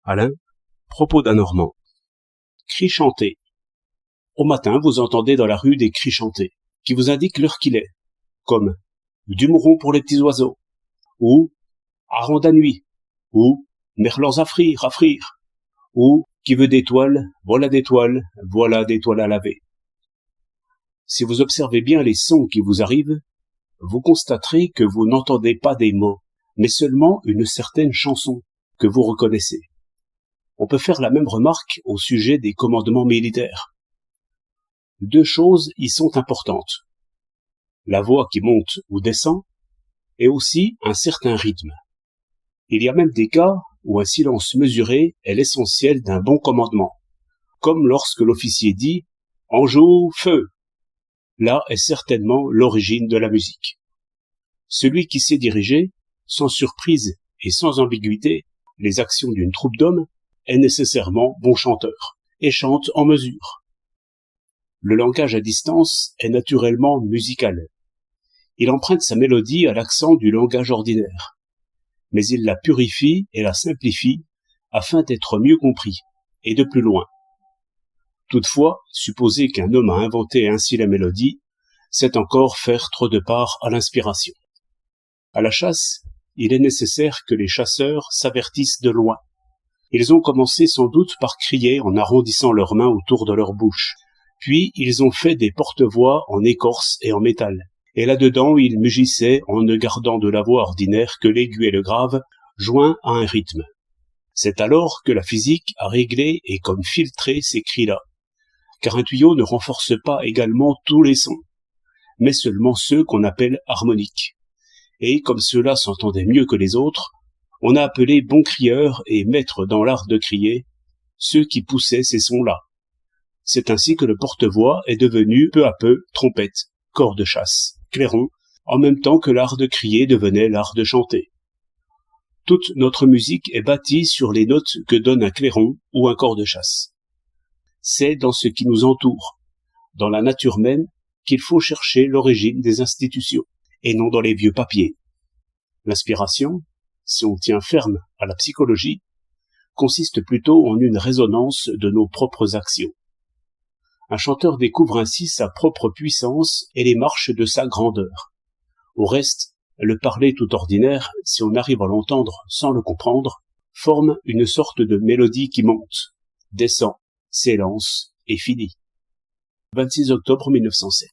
Alain, propos d'un Normand. Cris chantés. Au matin, vous entendez dans la rue des cris chantés, qui vous indiquent l'heure qu'il est, comme « du mouron pour les petits oiseaux » ou « à ronde à nuit » ou « merlans à frire » ou « qui veut des toiles, voilà des toiles à laver ». Si vous observez bien les sons qui vous arrivent, vous constaterez que vous n'entendez pas des mots, mais seulement une certaine chanson que vous reconnaissez. On peut faire la même remarque au sujet des commandements militaires. Deux choses y sont importantes. La voix qui monte ou descend, et aussi un certain rythme. Il y a même des cas où un silence mesuré est l'essentiel d'un bon commandement, comme lorsque l'officier dit « En joue, feu ». Là est certainement l'origine de la musique. Celui qui sait diriger, sans surprise et sans ambiguïté, les actions d'une troupe d'hommes, est nécessairement bon chanteur, et chante en mesure. Le langage à distance est naturellement musical. Il emprunte sa mélodie à l'accent du langage ordinaire, mais il la purifie et la simplifie afin d'être mieux compris, et de plus loin. Toutefois, supposer qu'un homme a inventé ainsi la mélodie, c'est encore faire trop de part à l'inspiration. À la chasse, il est nécessaire que les chasseurs s'avertissent de loin. Ils ont commencé sans doute par crier en arrondissant leurs mains autour de leur bouche. Puis ils ont fait des porte-voix en écorce et en métal. Et là-dedans, ils mugissaient en ne gardant de la voix ordinaire que l'aigu et le grave, joints à un rythme. C'est alors que la physique a réglé et comme filtré ces cris-là. Car un tuyau ne renforce pas également tous les sons, mais seulement ceux qu'on appelle harmoniques. Et comme ceux-là s'entendaient mieux que les autres, on a appelé bons crieurs et maîtres dans l'art de crier ceux qui poussaient ces sons-là. C'est ainsi que le porte-voix est devenu peu à peu trompette, corps de chasse, clairon, en même temps que l'art de crier devenait l'art de chanter. Toute notre musique est bâtie sur les notes que donne un clairon ou un corps de chasse. C'est dans ce qui nous entoure, dans la nature même, qu'il faut chercher l'origine des institutions, et non dans les vieux papiers. L'inspiration, si on tient ferme à la psychologie, consiste plutôt en une résonance de nos propres actions. Un chanteur découvre ainsi sa propre puissance et les marches de sa grandeur. Au reste, le parler tout ordinaire, si on arrive à l'entendre sans le comprendre, forme une sorte de mélodie qui monte, descend, s'élance et finit. 26 octobre 1907.